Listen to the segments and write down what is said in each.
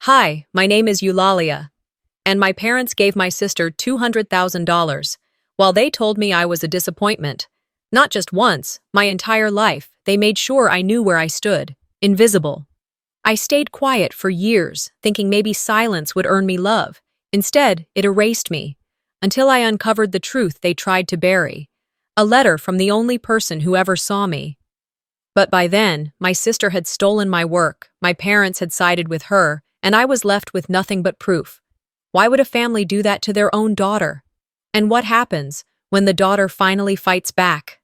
Hi, my name is Eulalia, and my parents gave my sister $200,000, while they told me I was a disappointment. Not just once, my entire life, they made sure I knew where I stood, invisible. I stayed quiet for years, thinking maybe silence would earn me love. Instead, it erased me, until I uncovered the truth they tried to bury. A letter from the only person who ever saw me. But by then, my sister had stolen my work, my parents had sided with her, and I was left with nothing but proof. Why would a family do that to their own daughter? And what happens when the daughter finally fights back?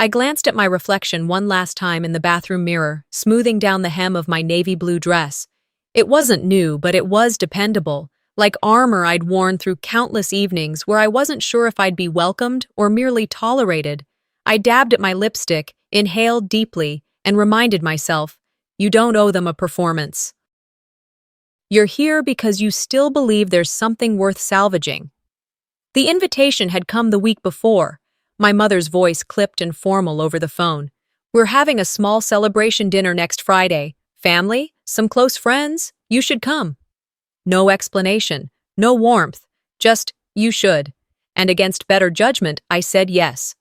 I glanced at my reflection one last time in the bathroom mirror, smoothing down the hem of my navy blue dress. It wasn't new, but it was dependable, like armor I'd worn through countless evenings where I wasn't sure if I'd be welcomed or merely tolerated. I dabbed at my lipstick, inhaled deeply, and reminded myself, you don't owe them a performance. You're here because you still believe there's something worth salvaging. The invitation had come the week before. My mother's voice clipped and formal over the phone. We're having a small celebration dinner next Friday. Family? Some close friends? You should come. No explanation, no warmth, just, you should. And against better judgment, I said yes.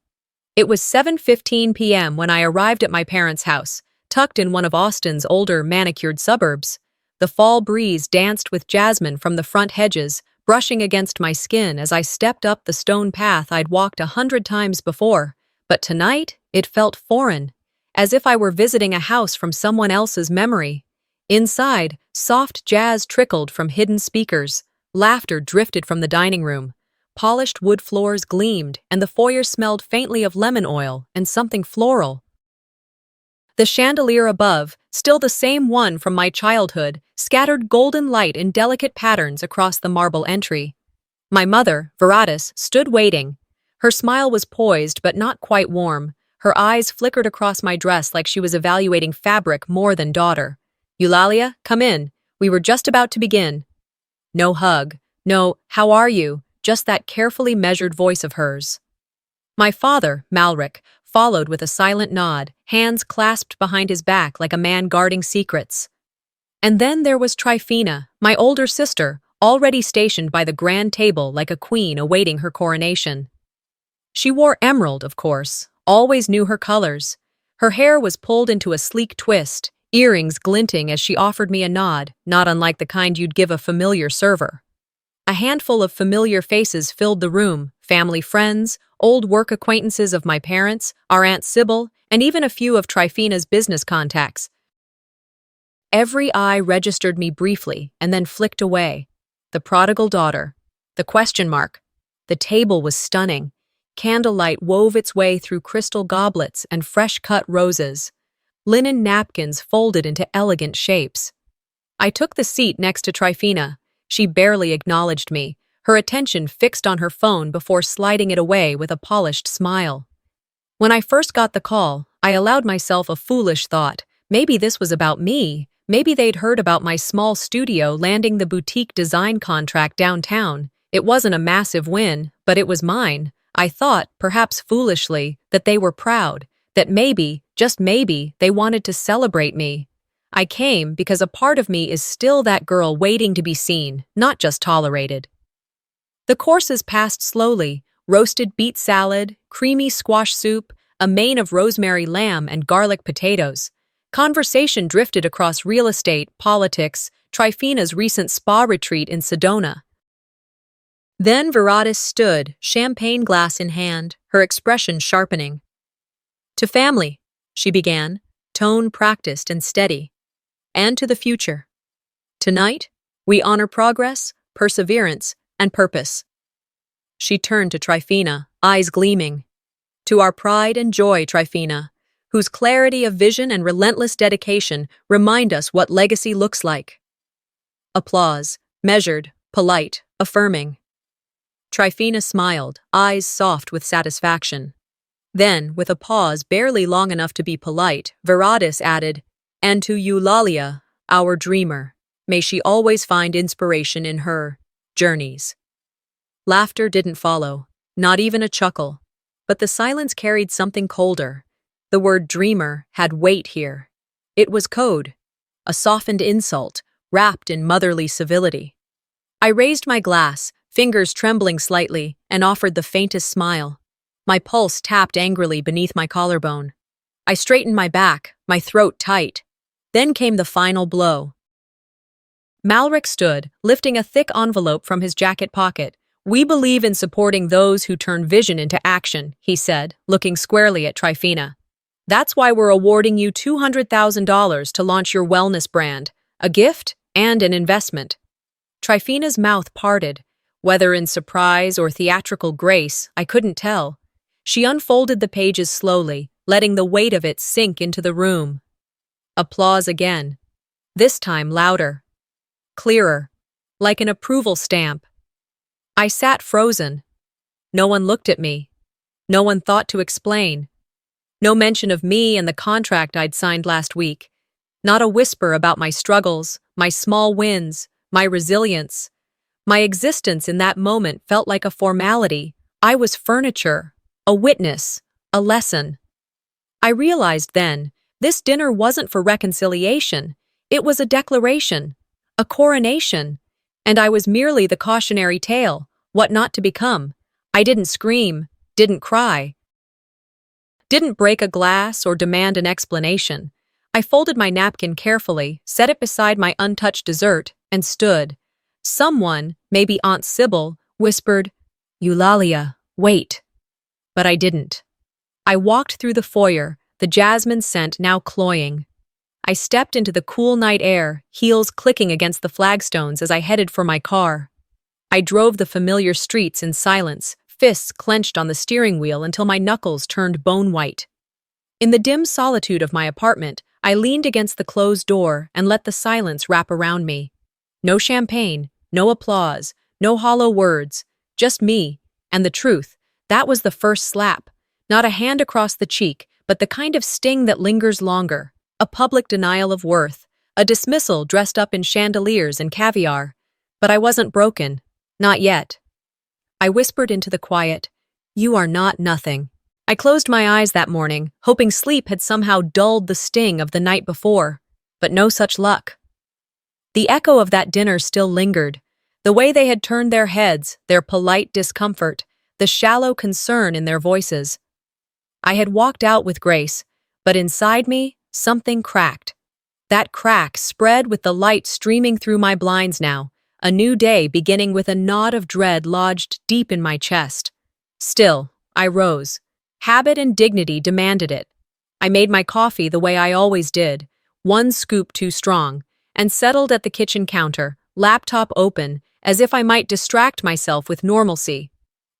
It was 7:15 p.m. when I arrived at my parents' house, tucked in one of Austin's older, manicured suburbs. The fall breeze danced with jasmine from the front hedges, brushing against my skin as I stepped up the stone path I'd walked 100 times before. But tonight, it felt foreign, as if I were visiting a house from someone else's memory. Inside, soft jazz trickled from hidden speakers, laughter drifted from the dining room. Polished wood floors gleamed, and the foyer smelled faintly of lemon oil and something floral. The chandelier above, still the same one from my childhood, scattered golden light in delicate patterns across the marble entry. My mother, Veratis, stood waiting. Her smile was poised but not quite warm. Her eyes flickered across my dress like she was evaluating fabric more than daughter. Eulalia, come in. We were just about to begin. No hug. No, how are you? Just that carefully measured voice of hers. My father, Malric, followed with a silent nod, hands clasped behind his back like a man guarding secrets. And then there was Tryphena, my older sister, already stationed by the grand table like a queen awaiting her coronation. She wore emerald, of course, always knew her colors. Her hair was pulled into a sleek twist, earrings glinting as she offered me a nod, not unlike the kind you'd give a familiar server. A handful of familiar faces filled the room, family friends, old work acquaintances of my parents, our Aunt Sybil, and even a few of Tryphena's business contacts. Every eye registered me briefly and then flicked away. The prodigal daughter. The question mark. The table was stunning. Candlelight wove its way through crystal goblets and fresh-cut roses. Linen napkins folded into elegant shapes. I took the seat next to Tryphena. She barely acknowledged me, her attention fixed on her phone before sliding it away with a polished smile. When I first got the call, I allowed myself a foolish thought. Maybe this was about me. Maybe they'd heard about my small studio landing the boutique design contract downtown. It wasn't a massive win, but it was mine. I thought, perhaps foolishly, that they were proud, that maybe, just maybe, they wanted to celebrate me. I came because a part of me is still that girl waiting to be seen, not just tolerated. The courses passed slowly: roasted beet salad, creamy squash soup, a main of rosemary lamb and garlic potatoes. Conversation drifted across real estate, politics, Tryphena's recent spa retreat in Sedona. Then Veratis stood, champagne glass in hand, her expression sharpening. To family, she began, tone practiced and steady. And to the future. Tonight, we honor progress, perseverance, and purpose. She turned to Tryphena, eyes gleaming. To our pride and joy, Tryphena, whose clarity of vision and relentless dedication remind us what legacy looks like. Applause, measured, polite, affirming. Tryphena smiled, eyes soft with satisfaction. Then, with a pause barely long enough to be polite, Veratis added, and to Eulalia, our dreamer, may she always find inspiration in her journeys. Laughter didn't follow, not even a chuckle, but the silence carried something colder. The word dreamer had weight here. It was code, a softened insult, wrapped in motherly civility. I raised my glass, fingers trembling slightly, and offered the faintest smile. My pulse tapped angrily beneath my collarbone. I straightened my back, my throat tight. Then came the final blow. Malric stood, lifting a thick envelope from his jacket pocket. "We believe in supporting those who turn vision into action," he said, looking squarely at Tryphena. "That's why we're awarding you $200,000 to launch your wellness brand, a gift and an investment." Tryphena's mouth parted. Whether in surprise or theatrical grace, I couldn't tell. She unfolded the pages slowly, letting the weight of it sink into the room. Applause again. This time louder. Clearer. Like an approval stamp. I sat frozen. No one looked at me. No one thought to explain. No mention of me and the contract I'd signed last week. Not a whisper about my struggles, my small wins, my resilience. My existence in that moment felt like a formality. I was furniture, a witness, a lesson. I realized then, this dinner wasn't for reconciliation. It was a declaration, a coronation, and I was merely the cautionary tale, what not to become. I didn't scream, didn't cry, didn't break a glass or demand an explanation. I folded my napkin carefully, set it beside my untouched dessert, and stood. Someone, maybe Aunt Sybil, whispered, "Eulalia, wait." But I didn't. I walked through the foyer, the jasmine scent now cloying. I stepped into the cool night air, heels clicking against the flagstones as I headed for my car. I drove the familiar streets in silence, fists clenched on the steering wheel until my knuckles turned bone white. In the dim solitude of my apartment, I leaned against the closed door and let the silence wrap around me. No champagne, no applause, no hollow words, just me, and the truth. That was the first slap. Not a hand across the cheek, but the kind of sting that lingers longer. A public denial of worth, a dismissal dressed up in chandeliers and caviar. But I wasn't broken. Not yet. I whispered into the quiet, "You are not nothing." I closed my eyes that morning, hoping sleep had somehow dulled the sting of the night before. But no such luck. The echo of that dinner still lingered. The way they had turned their heads, their polite discomfort, the shallow concern in their voices. I had walked out with grace, but inside me, something cracked. That crack spread with the light streaming through my blinds now, a new day beginning with a knot of dread lodged deep in my chest. Still, I rose. Habit and dignity demanded it. I made my coffee the way I always did, one scoop too strong, and settled at the kitchen counter, laptop open, as if I might distract myself with normalcy.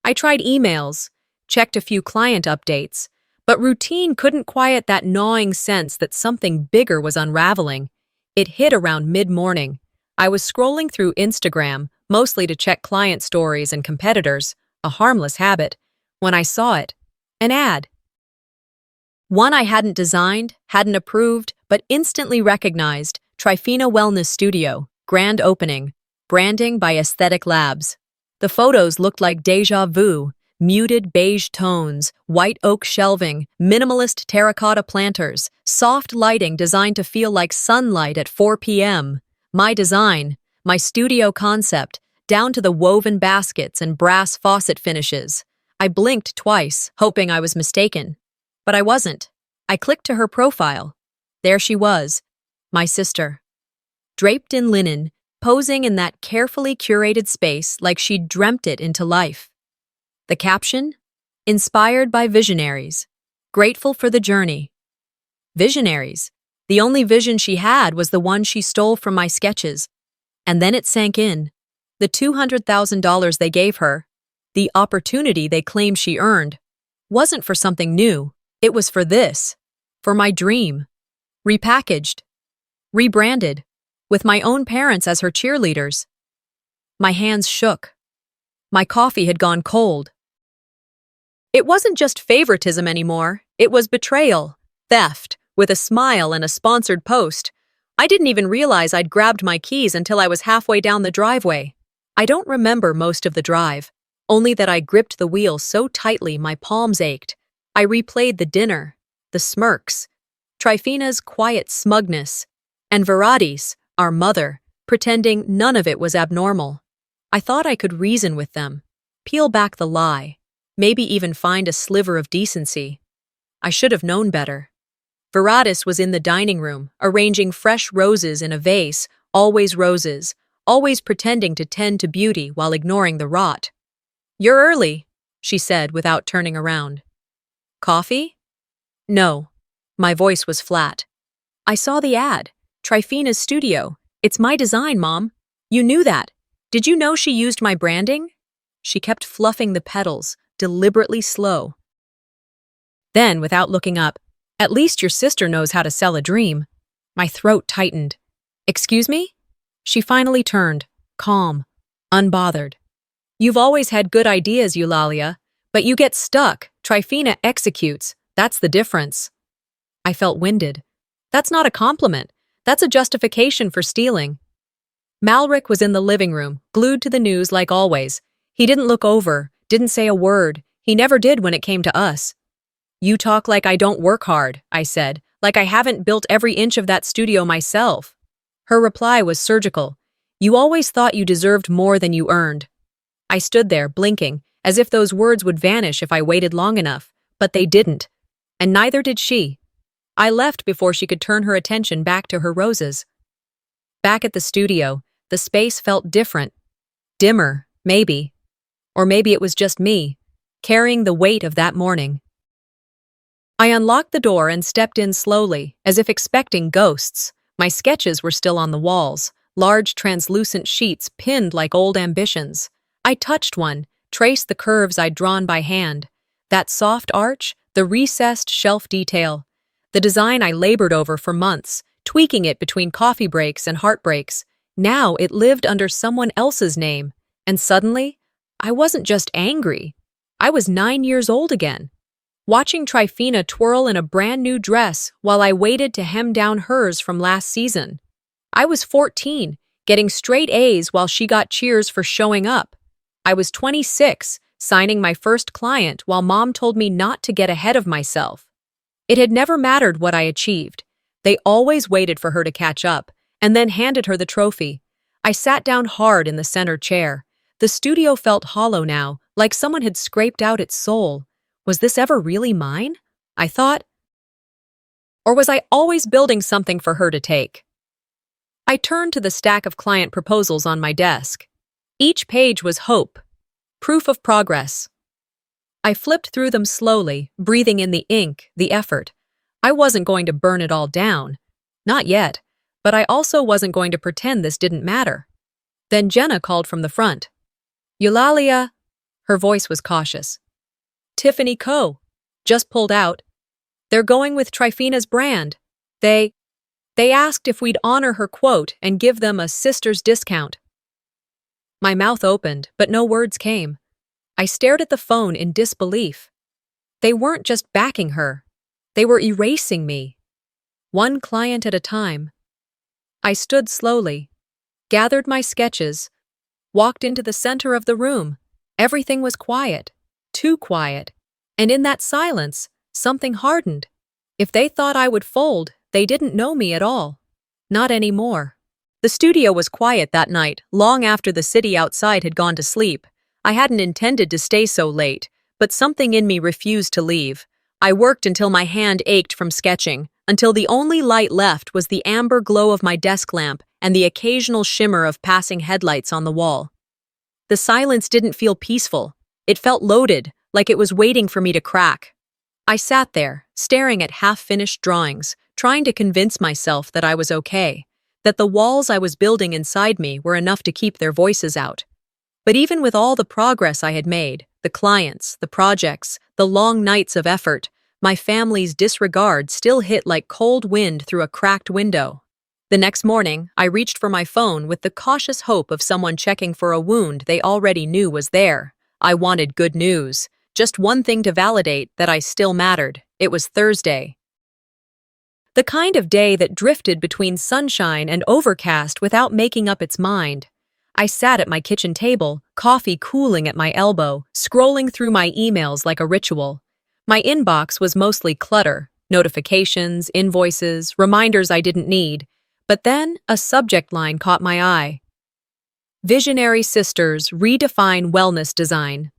I tried emails, checked a few client updates, but routine couldn't quiet that gnawing sense that something bigger was unraveling. It hit around mid-morning. I was scrolling through Instagram, mostly to check client stories and competitors, a harmless habit, when I saw it. An ad. One I hadn't designed, hadn't approved, but instantly recognized. Tryphena Wellness Studio, grand opening, branding by Aesthetic Labs. The photos looked like déjà vu, muted beige tones, white oak shelving, minimalist terracotta planters, soft lighting designed to feel like sunlight at 4 p.m. My design, my studio concept, down to the woven baskets and brass faucet finishes. I blinked twice, hoping I was mistaken. But I wasn't. I clicked to her profile. There she was, my sister. Draped in linen, posing in that carefully curated space like she'd dreamt it into life. The caption? Inspired by visionaries. Grateful for the journey. Visionaries. The only vision she had was the one she stole from my sketches. And then it sank in. The $200,000 they gave her, the opportunity they claimed she earned, wasn't for something new. It was for this. For my dream. Repackaged. Rebranded. With my own parents as her cheerleaders. My hands shook. My coffee had gone cold. It wasn't just favoritism anymore. It was betrayal. Theft. With a smile and a sponsored post. I didn't even realize I'd grabbed my keys until I was halfway down the driveway. I don't remember most of the drive. Only that I gripped the wheel so tightly my palms ached. I replayed the dinner, the smirks, Tryphena's quiet smugness, and Verades, our mother, pretending none of it was abnormal. I thought I could reason with them, peel back the lie, maybe even find a sliver of decency. I should have known better. Viratis was in the dining room, arranging fresh roses in a vase, always roses, always pretending to tend to beauty while ignoring the rot. "You're early," she said without turning around. "Coffee?" "No." My voice was flat. "I saw the ad. Trifina's studio. It's my design, Mom. You knew that. Did you know she used my branding?" She kept fluffing the petals, deliberately slow. Then, without looking up, "At least your sister knows how to sell a dream." My throat tightened. "Excuse me?" She finally turned, calm, unbothered. "You've always had good ideas, Eulalia, but you get stuck. Trifina executes. That's the difference." I felt winded. That's not a compliment. That's a justification for stealing. Malric was in the living room, glued to the news like always. He didn't look over, didn't say a word. He never did when it came to us. "You talk like I don't work hard," I said, "like I haven't built every inch of that studio myself." Her reply was surgical. "You always thought you deserved more than you earned." I stood there, blinking, as if those words would vanish if I waited long enough, but they didn't. And neither did she. I left before she could turn her attention back to her roses. Back at the studio, the space felt different. Dimmer, maybe. Or maybe it was just me, carrying the weight of that morning. I unlocked the door and stepped in slowly, as if expecting ghosts. My sketches were still on the walls, large translucent sheets pinned like old ambitions. I touched one, traced the curves I'd drawn by hand. That soft arch, the recessed shelf detail. The design I labored over for months, tweaking it between coffee breaks and heartbreaks. Now it lived under someone else's name. And suddenly, I wasn't just angry. I was 9 years old again. Watching Trifina twirl in a brand new dress while I waited to hem down hers from last season. I was 14, getting straight A's while she got cheers for showing up. I was 26, signing my first client while Mom told me not to get ahead of myself. It had never mattered what I achieved. They always waited for her to catch up, and then handed her the trophy. I sat down hard in the center chair. The studio felt hollow now, like someone had scraped out its soul. Was this ever really mine? I thought. Or was I always building something for her to take? I turned to the stack of client proposals on my desk. Each page was hope, proof of progress. I flipped through them slowly, breathing in the ink, the effort. I wasn't going to burn it all down. Not yet, but I also wasn't going to pretend this didn't matter. Then Jenna called from the front. "Eulalia," her voice was cautious. "Tiffany Co. just pulled out. They're going with Trifina's brand. They asked if we'd honor her quote and give them a sister's discount." My mouth opened, but no words came. I stared at the phone in disbelief. They weren't just backing her. They were erasing me. One client at a time. I stood slowly, gathered my sketches, walked into the center of the room. Everything was quiet, too quiet. And in that silence, something hardened. If they thought I would fold, they didn't know me at all. Not anymore. The studio was quiet that night, long after the city outside had gone to sleep. I hadn't intended to stay so late, but something in me refused to leave. I worked until my hand ached from sketching, until the only light left was the amber glow of my desk lamp and the occasional shimmer of passing headlights on the wall. The silence didn't feel peaceful. It felt loaded, like it was waiting for me to crack. I sat there, staring at half-finished drawings, trying to convince myself that I was okay, that the walls I was building inside me were enough to keep their voices out. But even with all the progress I had made, the clients, the projects, the long nights of effort, my family's disregard still hit like cold wind through a cracked window. The next morning, I reached for my phone with the cautious hope of someone checking for a wound they already knew was there. I wanted good news. Just one thing to validate that I still mattered. It was Thursday. The kind of day that drifted between sunshine and overcast without making up its mind. I sat at my kitchen table, coffee cooling at my elbow, scrolling through my emails like a ritual. My inbox was mostly clutter, notifications, invoices, reminders I didn't need. But then a subject line caught my eye. Visionary Sisters Redefine Wellness Design.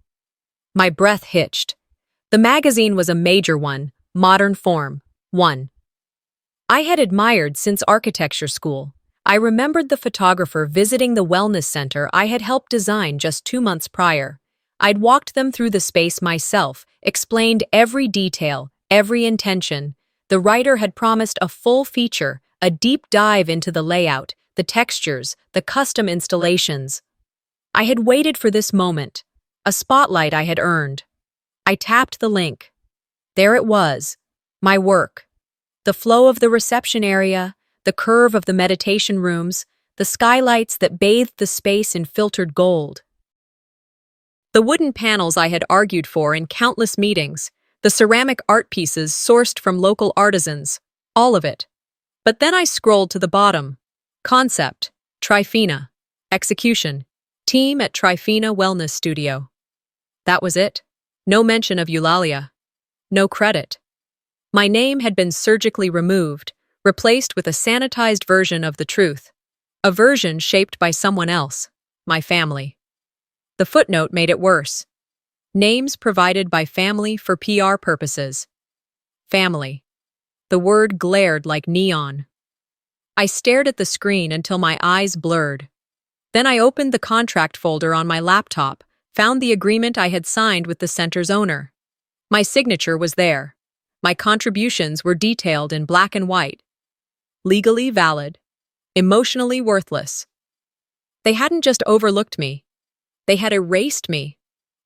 My breath hitched. The magazine was a major one, Modern Form, 1. I had admired since architecture school. I remembered the photographer visiting the wellness center I had helped design just 2 months prior. I'd walked them through the space myself, explained every detail, every intention. The writer had promised a full feature, a deep dive into the layout, the textures, the custom installations. I had waited for this moment, a spotlight I had earned. I tapped the link. There it was, my work. The flow of the reception area, the curve of the meditation rooms, the skylights that bathed the space in filtered gold. The wooden panels I had argued for in countless meetings, the ceramic art pieces sourced from local artisans, all of it. But then I scrolled to the bottom. Concept, Trifina. Execution, team at Trifina Wellness Studio. That was it. No mention of Eulalia. No credit. My name had been surgically removed, replaced with a sanitized version of the truth. A version shaped by someone else, my family. The footnote made it worse. Names provided by family for PR purposes. Family. The word glared like neon. I stared at the screen until my eyes blurred. Then I opened the contract folder on my laptop, found the agreement I had signed with the center's owner. My signature was there. My contributions were detailed in black and white. Legally valid. Emotionally worthless. They hadn't just overlooked me. They had erased me.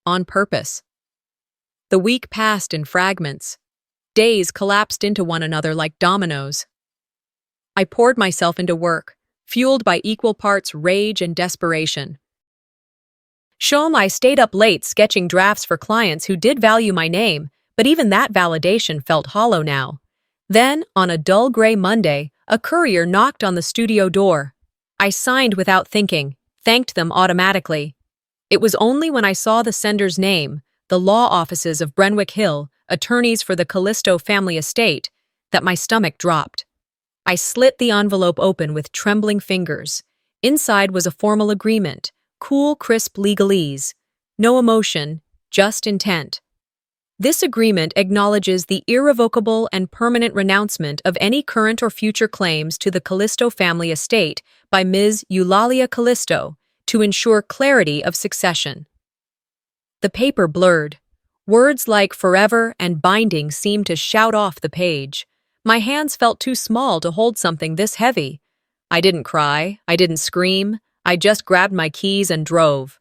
On purpose. The week passed in fragments. Days collapsed into one another like dominoes. I poured myself into work, fueled by equal parts rage and desperation. I stayed up late sketching drafts for clients who did value my name, but even that validation felt hollow now. Then, on a dull gray Monday, a courier knocked on the studio door. I signed without thinking, thanked them automatically. It was only when I saw the sender's name, the law offices of Brentwick Hill, attorneys for the Callisto family estate, that my stomach dropped. I slit the envelope open with trembling fingers. Inside was a formal agreement, cool, crisp legalese. No emotion, just intent. This agreement acknowledges the irrevocable and permanent renouncement of any current or future claims to the Callisto family estate by Ms. Eulalia Callisto to ensure clarity of succession. The paper blurred. Words like forever and binding seemed to shout off the page. My hands felt too small to hold something this heavy. I didn't cry, I didn't scream, I just grabbed my keys and drove.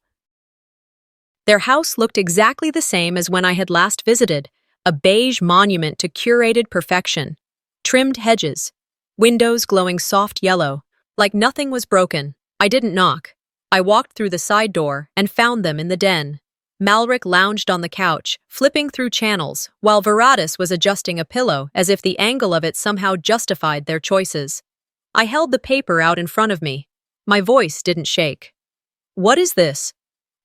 Their house looked exactly the same as when I had last visited, a beige monument to curated perfection. Trimmed hedges, windows glowing soft yellow, like nothing was broken. I didn't knock. I walked through the side door and found them in the den. Malric lounged on the couch, flipping through channels, while Veratus was adjusting a pillow as if the angle of it somehow justified their choices. I held the paper out in front of me. My voice didn't shake. "What is this?"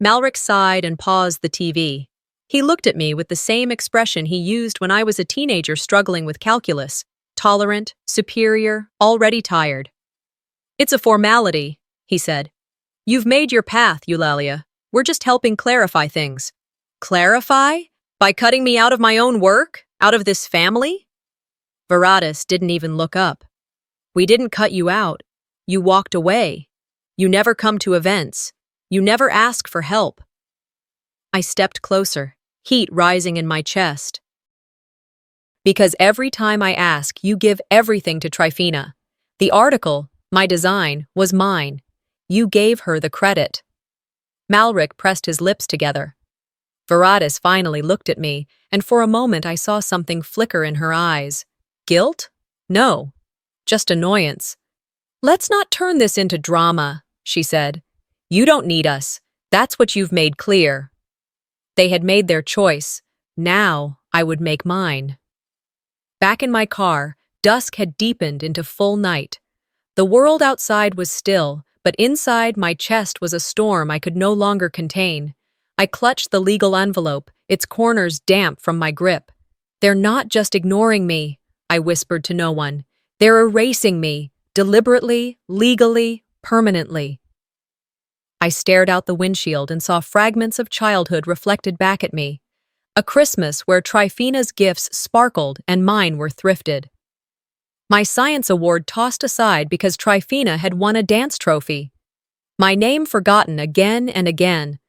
Malric sighed and paused the TV. He looked at me with the same expression he used when I was a teenager struggling with calculus, tolerant, superior, already tired. "It's a formality," he said. "You've made your path, Eulalia. We're just helping clarify things." "Clarify? By cutting me out of my own work? Out of this family?" Veratus didn't even look up. "We didn't cut you out. You walked away. You never come to events. You never ask for help." I stepped closer, heat rising in my chest. "Because every time I ask, you give everything to Trifina. The article, my design, was mine. You gave her the credit." Malric pressed his lips together. Veratus finally looked at me, and for a moment I saw something flicker in her eyes. Guilt? No, just annoyance. "Let's not turn this into drama," she said. "You don't need us. That's what you've made clear." They had made their choice. Now I would make mine. Back in my car, dusk had deepened into full night. The world outside was still, but inside my chest was a storm I could no longer contain. I clutched the legal envelope, its corners damp from my grip. "They're not just ignoring me," I whispered to no one. "They're erasing me, Deliberately, legally, permanently. I stared out the windshield and saw fragments of childhood reflected back at me. A Christmas where Trifina's gifts sparkled and mine were thrifted. My science award tossed aside because Trifina had won a dance trophy. My name forgotten again and again.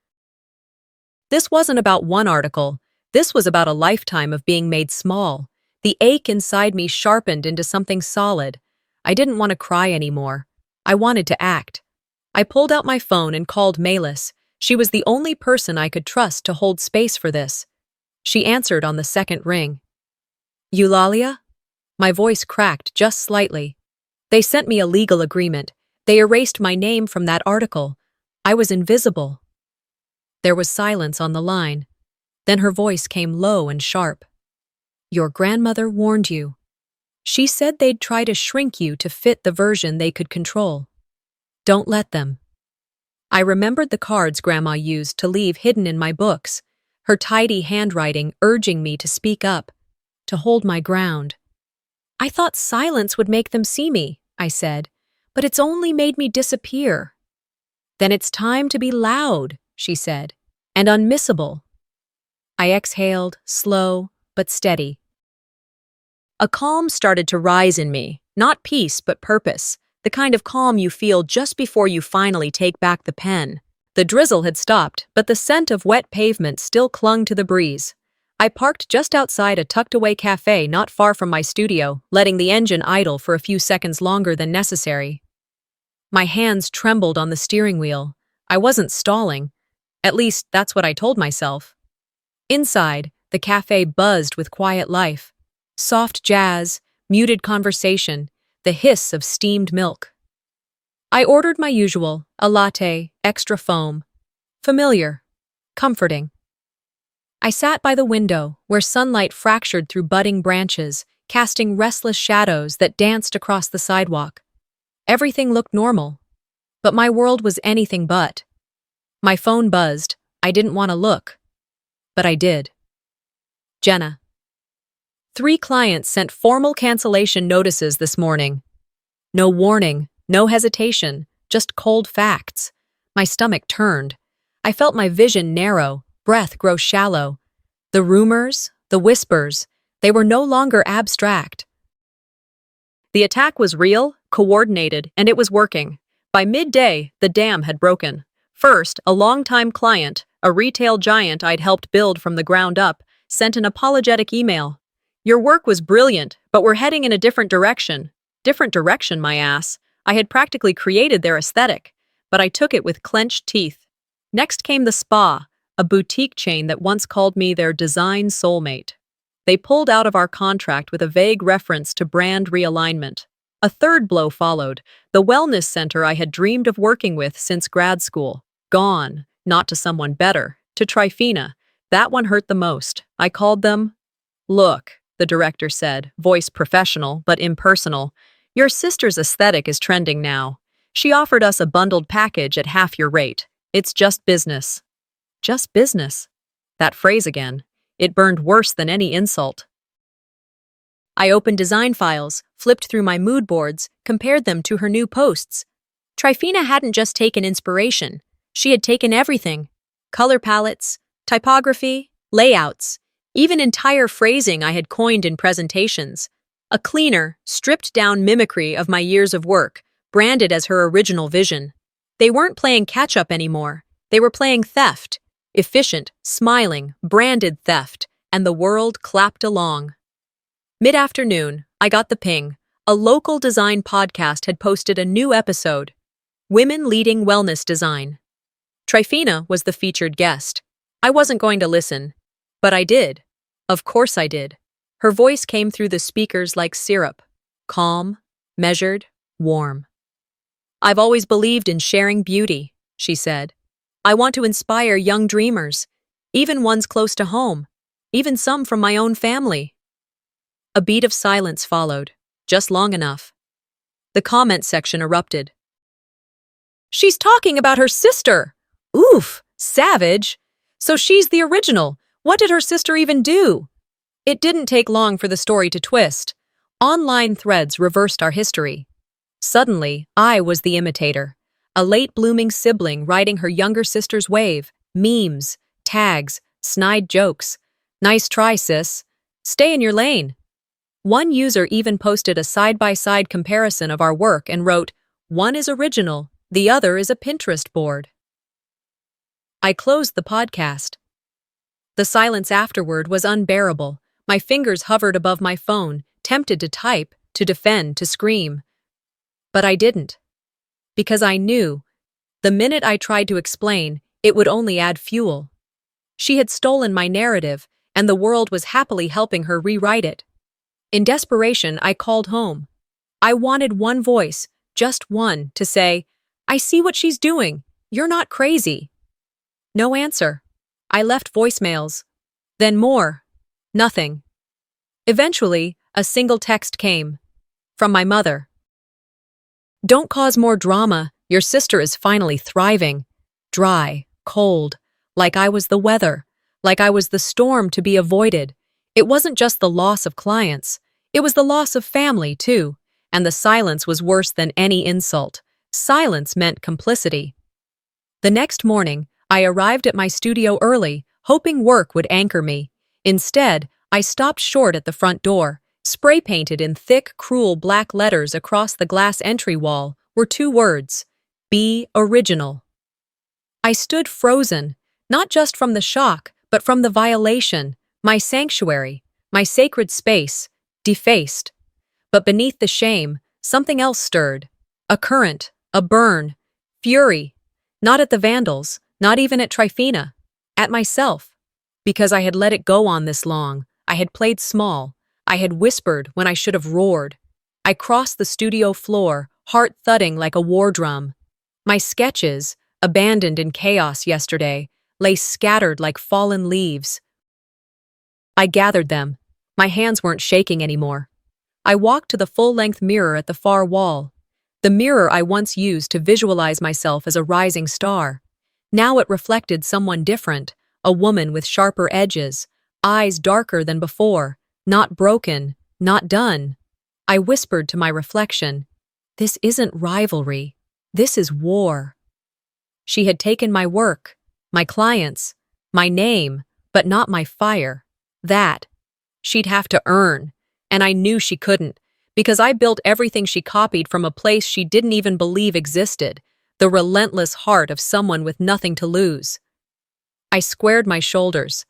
This wasn't about one article. This was about a lifetime of being made small. The ache inside me sharpened into something solid. I didn't want to cry anymore. I wanted to act. I pulled out my phone and called Malis. She was the only person I could trust to hold space for this. She answered on the second ring. Eulalia? My voice cracked just slightly. They sent me a legal agreement. They erased my name from that article. I was invisible. There was silence on the line. Then her voice came low and sharp. Your grandmother warned you. She said they'd try to shrink you to fit the version they could control. Don't let them. I remembered the cards Grandma used to leave hidden in my books, her tidy handwriting urging me to speak up, to hold my ground. I thought silence would make them see me, I said, but it's only made me disappear. Then it's time to be loud, she said, and unmissable. I exhaled, slow but steady. A calm started to rise in me, not peace but purpose, the kind of calm you feel just before you finally take back the pen. The drizzle had stopped, but the scent of wet pavement still clung to the breeze. I parked just outside a tucked-away cafe not far from my studio, letting the engine idle for a few seconds longer than necessary. My hands trembled on the steering wheel. I wasn't stalling. At least, that's what I told myself. Inside, the cafe buzzed with quiet life. Soft jazz, muted conversation, the hiss of steamed milk. I ordered my usual, a latte, extra foam. Familiar. Comforting. I sat by the window, where sunlight fractured through budding branches, casting restless shadows that danced across the sidewalk. Everything looked normal. But my world was anything but. My phone buzzed. I didn't want to look. But I did. Jenna. 3 clients sent formal cancellation notices this morning. No warning, no hesitation, just cold facts. My stomach turned. I felt my vision narrow, breath grow shallow. The rumors, the whispers, they were no longer abstract. The attack was real, coordinated, and it was working. By midday, the dam had broken. First, a longtime client, a retail giant I'd helped build from the ground up, sent an apologetic email. Your work was brilliant, but we're heading in a different direction. Different direction, my ass. I had practically created their aesthetic, but I took it with clenched teeth. Next came the spa, a boutique chain that once called me their design soulmate. They pulled out of our contract with a vague reference to brand realignment. A third blow followed, the wellness center I had dreamed of working with since grad school. Gone, not to someone better, to Trifina. That one hurt the most. I called them. Look, the director said, voice professional but impersonal. Your sister's aesthetic is trending now. She offered us a bundled package at half your rate. It's just business. Just business. That phrase again. It burned worse than any insult. I opened design files, flipped through my mood boards, compared them to her new posts. Trifina hadn't just taken inspiration. She had taken everything. Color palettes, typography, layouts, even entire phrasing I had coined in presentations. A cleaner, stripped-down mimicry of my years of work, branded as her original vision. They weren't playing catch-up anymore. They were playing theft. Efficient, smiling, branded theft, and the world clapped along. Mid-afternoon, I got the ping. A local design podcast had posted a new episode. Women Leading Wellness Design. Trifina was the featured guest. I wasn't going to listen, but I did. Of course I did. Her voice came through the speakers like syrup. Calm, measured, warm. I've always believed in sharing beauty, she said. I want to inspire young dreamers, even ones close to home, even some from my own family. A beat of silence followed, just long enough. The comment section erupted. She's talking about her sister! Oof, savage! So she's the original. What did her sister even do? It didn't take long for the story to twist. Online threads reversed our history. Suddenly, I was the imitator. A late-blooming sibling riding her younger sister's wave, memes, tags, snide jokes. Nice try, sis. Stay in your lane. One user even posted a side-by-side comparison of our work and wrote, "One is original, the other is a Pinterest board." I closed the podcast. The silence afterward was unbearable. My fingers hovered above my phone, tempted to type, to defend, to scream. But I didn't. Because I knew, the minute I tried to explain, it would only add fuel. She had stolen my narrative, and the world was happily helping her rewrite it. In desperation, I called home. I wanted one voice, just one, to say, "I see what she's doing. You're not crazy." No answer. I left voicemails. Then more. Nothing. Eventually, a single text came. From my mother. "Don't cause more drama. Your sister is finally thriving." Dry, cold, like I was the weather, like I was the storm to be avoided. It wasn't just the loss of clients. It was the loss of family, too. And the silence was worse than any insult. Silence meant complicity. The next morning, I arrived at my studio early, hoping work would anchor me. Instead, I stopped short at the front door. Spray-painted in thick, cruel black letters across the glass entry wall were two words: "Be original." I stood frozen, not just from the shock, but from the violation. My sanctuary, my sacred space, defaced. But beneath the shame, something else stirred. A current, a burn, fury. Not at the vandals, not even at Trifina. At myself. Because I had let it go on this long. I had played small. I had whispered when I should have roared. I crossed the studio floor, heart thudding like a war drum. My sketches, abandoned in chaos yesterday, lay scattered like fallen leaves. I gathered them. My hands weren't shaking anymore. I walked to the full-length mirror at the far wall. The mirror I once used to visualize myself as a rising star. Now it reflected someone different, a woman with sharper edges, eyes darker than before, not broken, not done. I whispered to my reflection, "This isn't rivalry. This is war." She had taken my work, my clients, my name, but not my fire. That she'd have to earn, and I knew she couldn't, because I built everything she copied from a place she didn't even believe existed, the relentless heart of someone with nothing to lose. I squared my shoulders.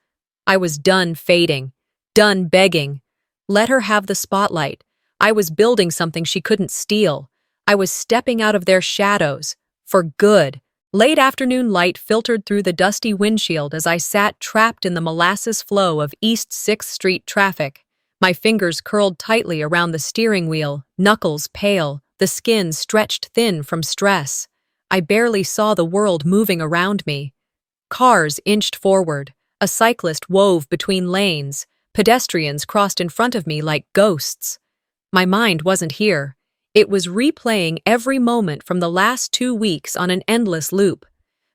I was done fading, done begging. Let her have the spotlight. I was building something she couldn't steal. I was stepping out of their shadows, for good. Late afternoon light filtered through the dusty windshield as I sat trapped in the molasses flow of East 6th Street traffic. My fingers curled tightly around the steering wheel, knuckles pale, the skin stretched thin from stress. I barely saw the world moving around me. Cars inched forward. A cyclist wove between lanes. Pedestrians crossed in front of me like ghosts. My mind wasn't here. It was replaying every moment from the last 2 weeks on an endless loop.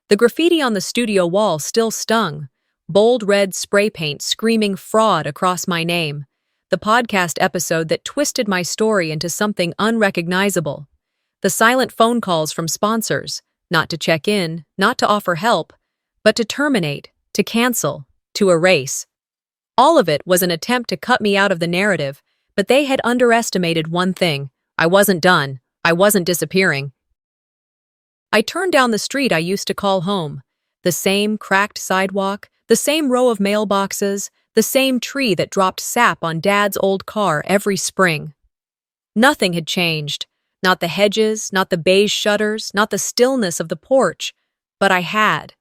The graffiti on the studio wall still stung. Bold red spray paint screaming fraud across my name. The podcast episode that twisted my story into something unrecognizable. The silent phone calls from sponsors, not to check in, not to offer help, but to terminate, to cancel, to erase. All of it was an attempt to cut me out of the narrative, but they had underestimated one thing. I wasn't done. I wasn't disappearing. I turned down the street I used to call home. The same cracked sidewalk, the same row of mailboxes, the same tree that dropped sap on Dad's old car every spring. Nothing had changed. Not the hedges, not the beige shutters, not the stillness of the porch. But I had.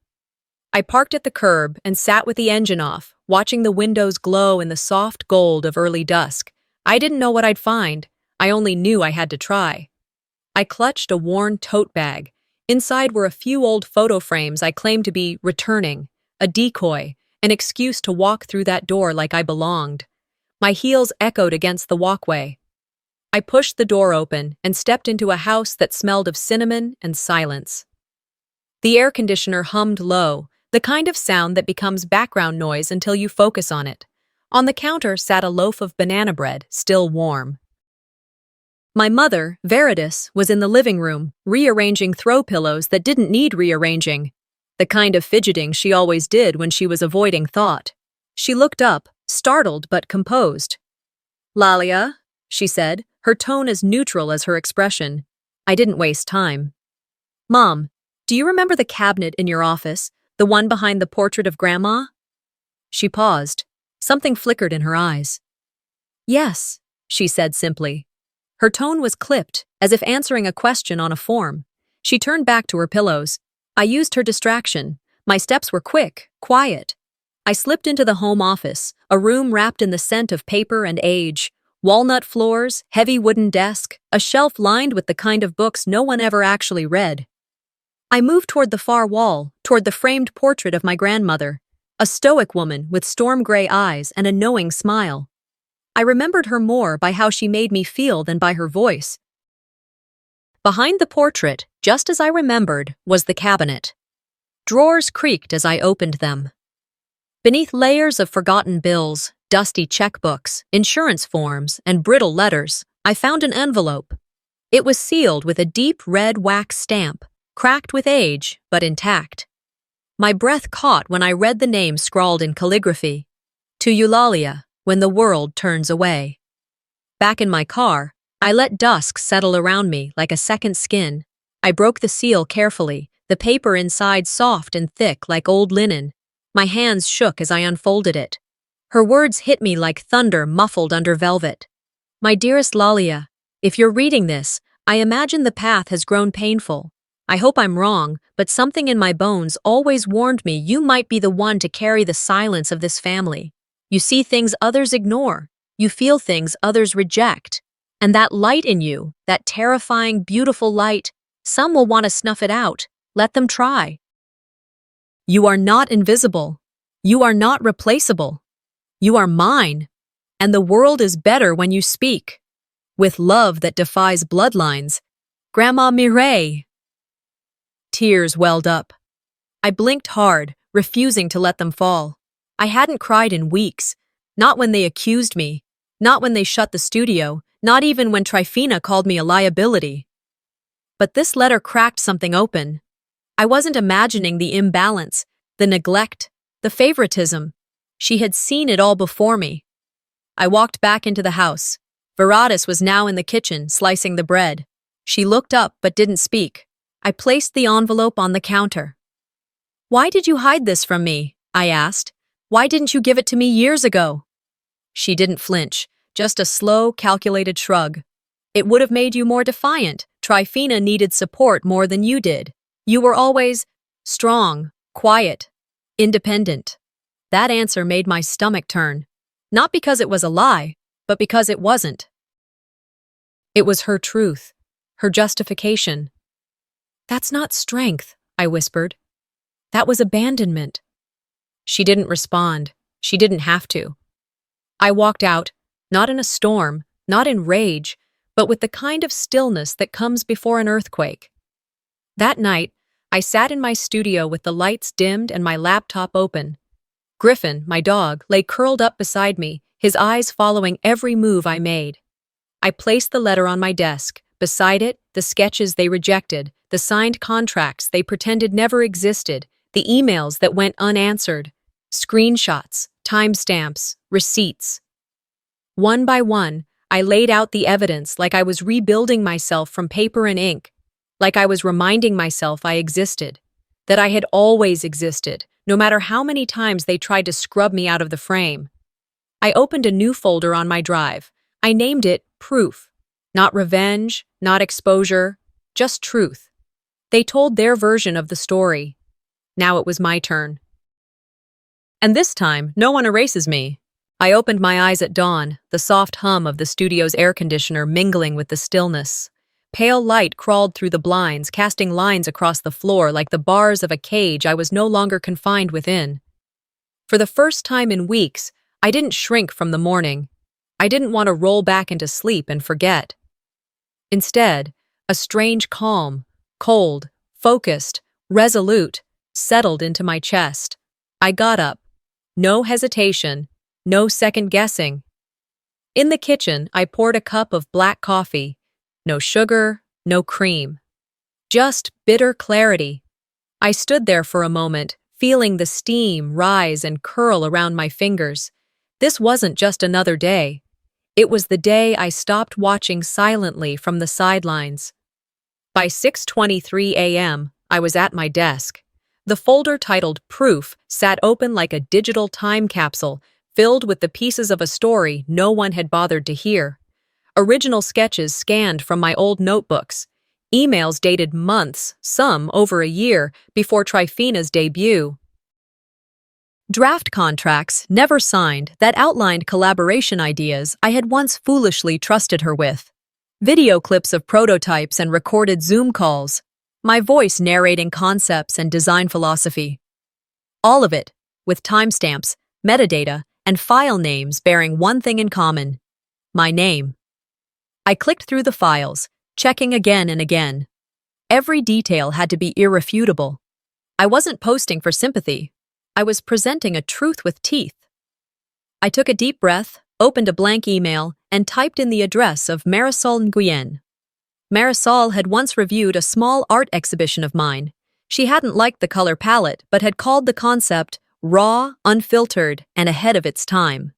I parked at the curb and sat with the engine off, watching the windows glow in the soft gold of early dusk. I didn't know what I'd find. I only knew I had to try. I clutched a worn tote bag. Inside were a few old photo frames I claimed to be returning, a decoy, an excuse to walk through that door like I belonged. My heels echoed against the walkway. I pushed the door open and stepped into a house that smelled of cinnamon and silence. The air conditioner hummed low, the kind of sound that becomes background noise until you focus on it. On the counter sat a loaf of banana bread, still warm. My mother, Veritas, was in the living room, rearranging throw pillows that didn't need rearranging. The kind of fidgeting she always did when she was avoiding thought. She looked up, startled but composed. "Lalia," she said, her tone as neutral as her expression. I didn't waste time. "Mom, do you remember the cabinet in your office, the one behind the portrait of Grandma?" She paused. Something flickered in her eyes. "Yes," she said simply. Her tone was clipped, as if answering a question on a form. She turned back to her pillows. I used her distraction. My steps were quick, quiet. I slipped into the home office, a room wrapped in the scent of paper and age. Walnut floors, heavy wooden desk, a shelf lined with the kind of books no one ever actually read. I moved toward the far wall, toward the framed portrait of my grandmother, a stoic woman with storm gray eyes and a knowing smile. I remembered her more by how she made me feel than by her voice. Behind the portrait, just as I remembered, was the cabinet. Drawers creaked as I opened them. Beneath layers of forgotten bills, dusty checkbooks, insurance forms, and brittle letters, I found an envelope. It was sealed with a deep red wax stamp, cracked with age, but intact. My breath caught when I read the name scrawled in calligraphy. To Eulalia, when the world turns away. Back in my car, I let dusk settle around me like a second skin. I broke the seal carefully, the paper inside soft and thick like old linen. My hands shook as I unfolded it. Her words hit me like thunder muffled under velvet. "My dearest Lalia, if you're reading this, I imagine the path has grown painful. I hope I'm wrong, but something in my bones always warned me you might be the one to carry the silence of this family. You see things others ignore. You feel things others reject. And that light in you, that terrifying, beautiful light, some will want to snuff it out. Let them try. You are not invisible. You are not replaceable. You are mine. And the world is better when you speak. With love that defies bloodlines. Grandma Mireille." Tears welled up. I blinked hard, refusing to let them fall. I hadn't cried in weeks. Not when they accused me. Not when they shut the studio. Not even when Trifina called me a liability. But this letter cracked something open. I wasn't imagining the imbalance, the neglect, the favoritism. She had seen it all before me. I walked back into the house. Veratis was now in the kitchen, slicing the bread. She looked up but didn't speak. I placed the envelope on the counter. "Why did you hide this from me?" I asked. "Why didn't you give it to me years ago?" She didn't flinch, just a slow, calculated shrug. "It would have made you more defiant. Trifina needed support more than you did. You were always strong, quiet, independent." That answer made my stomach turn. Not because it was a lie, but because it wasn't. It was her truth, her justification. "That's not strength," I whispered. "That was abandonment." She didn't respond. She didn't have to. I walked out, not in a storm, not in rage, but with the kind of stillness that comes before an earthquake. That night, I sat in my studio with the lights dimmed and my laptop open. Griffin, my dog, lay curled up beside me, his eyes following every move I made. I placed the letter on my desk. Beside it, the sketches they rejected, the signed contracts they pretended never existed, the emails that went unanswered, screenshots, timestamps, receipts. One by one, I laid out the evidence like I was rebuilding myself from paper and ink, like I was reminding myself I existed, that I had always existed, no matter how many times they tried to scrub me out of the frame. I opened a new folder on my drive. I named it Proof. Not revenge, not exposure, just truth. They told their version of the story. Now it was my turn. And this time, no one erases me. I opened my eyes at dawn, the soft hum of the studio's air conditioner mingling with the stillness. Pale light crawled through the blinds, casting lines across the floor like the bars of a cage I was no longer confined within. For the first time in weeks, I didn't shrink from the morning. I didn't want to roll back into sleep and forget. Instead, a strange calm, cold, focused, resolute, settled into my chest. I got up. No hesitation, no second guessing. In the kitchen, I poured a cup of black coffee, no sugar, no cream. Just bitter clarity. I stood there for a moment, feeling the steam rise and curl around my fingers. This wasn't just another day. It was the day I stopped watching silently from the sidelines. By 6:23 a.m., I was at my desk. The folder titled Proof sat open like a digital time capsule, filled with the pieces of a story no one had bothered to hear. Original sketches scanned from my old notebooks. Emails dated months, some over a year, before Trifina's debut. Draft contracts, never signed, that outlined collaboration ideas I had once foolishly trusted her with. Video clips of prototypes and recorded Zoom calls. My voice narrating concepts and design philosophy. All of it, with timestamps, metadata, and file names bearing one thing in common: my name. I clicked through the files, checking again and again. Every detail had to be irrefutable. I wasn't posting for sympathy. I was presenting a truth with teeth. I took a deep breath, opened a blank email, and typed in the address of Marisol Nguyen. Marisol had once reviewed a small art exhibition of mine. She hadn't liked the color palette, but had called the concept raw, unfiltered, and ahead of its time.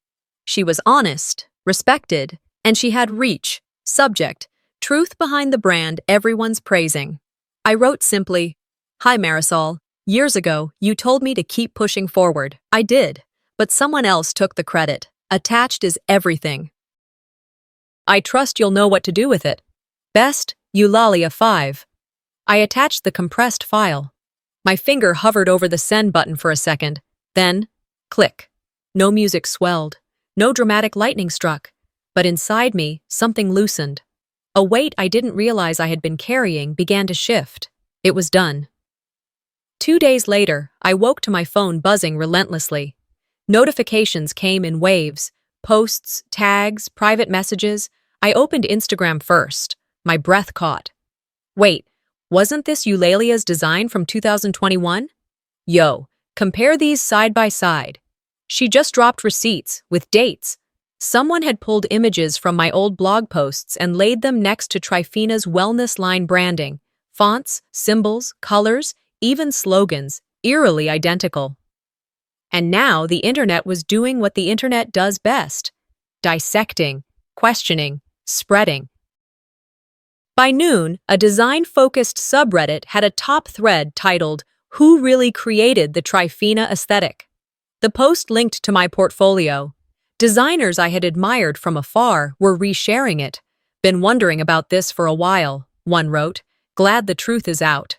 She was honest, respected, and she had reach, subject, truth behind the brand everyone's praising. I wrote simply, "Hi Marisol, years ago you told me to keep pushing forward. I did, but someone else took the credit. Attached is everything. I trust you'll know what to do with it. Best, Eulalia 5. I attached the compressed file. My finger hovered over the send button for a second. Then, click. No music swelled. No dramatic lightning struck. But inside me, something loosened. A weight I didn't realize I had been carrying began to shift. It was done. 2 days later, I woke to my phone buzzing relentlessly. Notifications came in waves. Posts, tags, private messages. I opened Instagram first. My breath caught. Wait, wasn't this Eulalia's design from 2021? Yo, compare these side by side. She just dropped receipts, with dates. Someone had pulled images from my old blog posts and laid them next to Trifina's wellness line branding. Fonts, symbols, colors, even slogans, eerily identical. And now the internet was doing what the internet does best: dissecting, questioning, spreading. By noon, a design-focused subreddit had a top thread titled, "Who Really Created the Trifina Aesthetic?" The post linked to my portfolio. Designers I had admired from afar were resharing it. "Been wondering about this for a while," one wrote. "Glad the truth is out."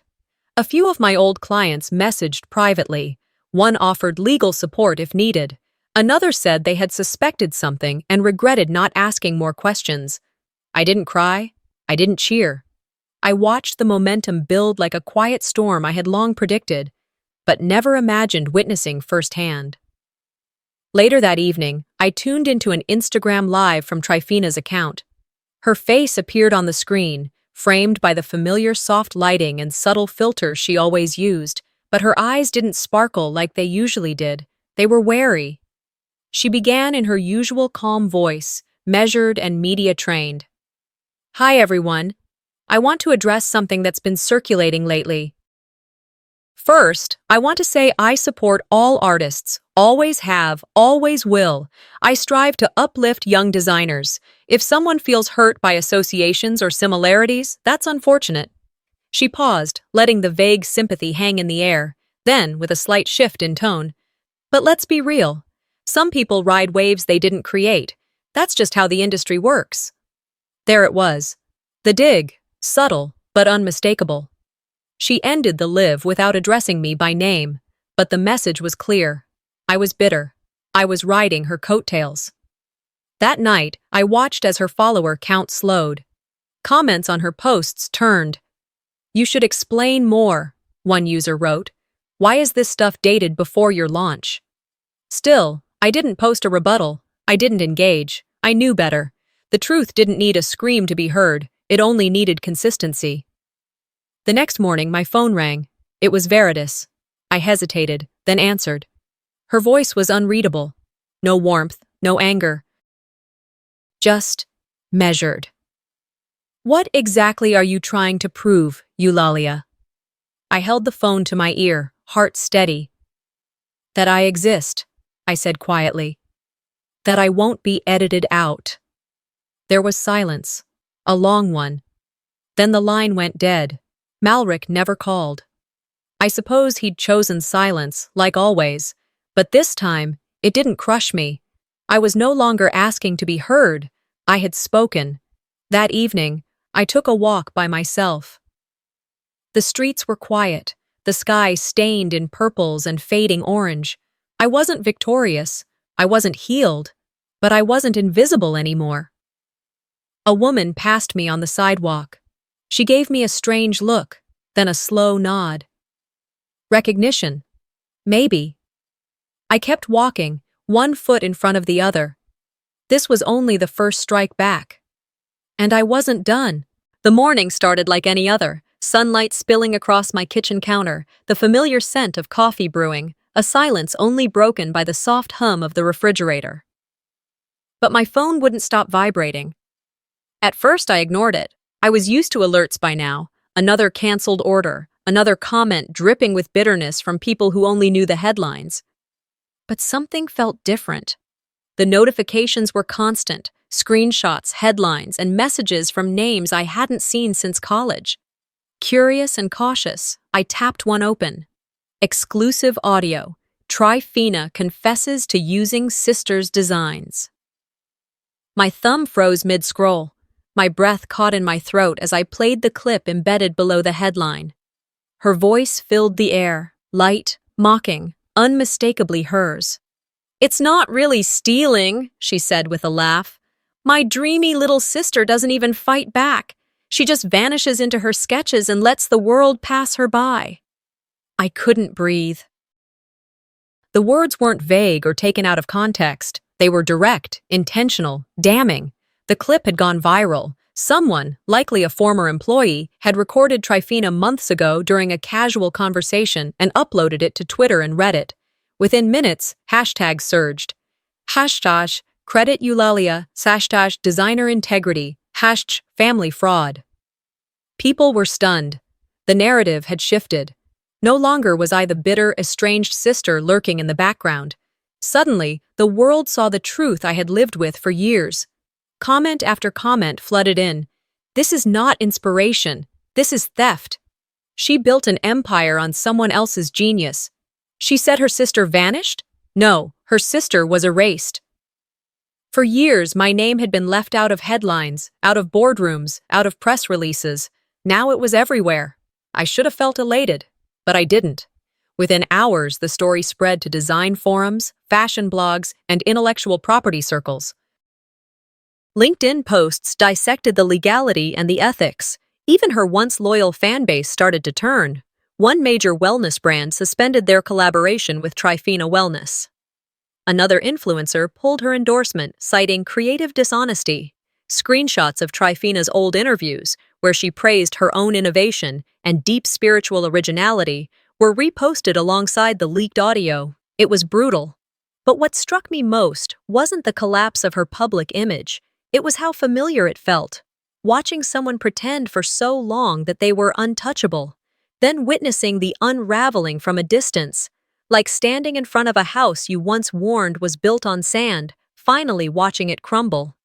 A few of my old clients messaged privately. One offered legal support if needed. Another said they had suspected something and regretted not asking more questions. I didn't cry. I didn't cheer. I watched the momentum build like a quiet storm I had long predicted, but never imagined witnessing firsthand. Later that evening, I tuned into an Instagram Live from Trifina's account. Her face appeared on the screen, framed by the familiar soft lighting and subtle filters she always used, but her eyes didn't sparkle like they usually did. They were wary. She began in her usual calm voice, measured and media-trained. "Hi, everyone. I want to address something that's been circulating lately. First, I want to say I support all artists, always have, always will. I strive to uplift young designers. If someone feels hurt by associations or similarities, that's unfortunate." She paused, letting the vague sympathy hang in the air, then, with a slight shift in tone, "But let's be real. Some people ride waves they didn't create. That's just how the industry works." There it was. The dig, subtle but unmistakable. She ended the live without addressing me by name, but the message was clear. I was bitter. I was riding her coattails. That night, I watched as her follower count slowed. Comments on her posts turned. "You should explain more," one user wrote. "Why is this stuff dated before your launch?" Still, I didn't post a rebuttal. I didn't engage. I knew better. The truth didn't need a scream to be heard. It only needed consistency. The next morning, my phone rang. It was Veritas. I hesitated, then answered. Her voice was unreadable. No warmth, no anger. Just measured. What exactly are you trying to prove, Eulalia? I held the phone to my ear, heart steady. That I exist, I said quietly. That I won't be edited out. There was silence, a long one. Then the line went dead. Malric never called. I suppose he'd chosen silence, like always, but this time, it didn't crush me. I was no longer asking to be heard. I had spoken. That evening, I took a walk by myself. The streets were quiet, the sky stained in purples and fading orange. I wasn't victorious, I wasn't healed, but I wasn't invisible anymore. A woman passed me on the sidewalk. She gave me a strange look, then a slow nod. Recognition. Maybe. I kept walking, one foot in front of the other. This was only the first strike back. And I wasn't done. The morning started like any other, sunlight spilling across my kitchen counter, the familiar scent of coffee brewing, a silence only broken by the soft hum of the refrigerator. But my phone wouldn't stop vibrating. At first I ignored it. I was used to alerts by now. Another canceled order, another comment dripping with bitterness from people who only knew the headlines. But something felt different. The notifications were constant, screenshots, headlines, and messages from names I hadn't seen since college. Curious and cautious, I tapped one open. Exclusive audio. Tryphena confesses to using sister's designs. My thumb froze mid-scroll. My breath caught in my throat as I played the clip embedded below the headline. Her voice filled the air, light, mocking, unmistakably hers. "It's not really stealing," she said with a laugh. "My dreamy little sister doesn't even fight back. She just vanishes into her sketches and lets the world pass her by." I couldn't breathe. The words weren't vague or taken out of context. They were direct, intentional, damning. The clip had gone viral. Someone, likely a former employee, had recorded Tryphena months ago during a casual conversation and uploaded it to Twitter and Reddit. Within minutes, hashtags surged. Hashtag credit Eulalia, hashtag designer integrity, hashtag family fraud. People were stunned. The narrative had shifted. No longer was I the bitter, estranged sister lurking in the background. Suddenly, the world saw the truth I had lived with for years. Comment after comment flooded in. "This is not inspiration. This is theft. She built an empire on someone else's genius. She said her sister vanished? No, her sister was erased." For years, my name had been left out of headlines, out of boardrooms, out of press releases. Now it was everywhere. I should have felt elated, but I didn't. Within hours, the story spread to design forums, fashion blogs, and intellectual property circles. LinkedIn posts dissected the legality and the ethics. Even her once loyal fanbase started to turn. One major wellness brand suspended their collaboration with Tryphena Wellness. Another influencer pulled her endorsement, citing creative dishonesty. Screenshots of Tryphena's old interviews, where she praised her own innovation and deep spiritual originality, were reposted alongside the leaked audio. It was brutal. But what struck me most wasn't the collapse of her public image. It was how familiar it felt. Watching someone pretend for so long that they were untouchable, then witnessing the unraveling from a distance, like standing in front of a house you once warned was built on sand, finally watching it crumble.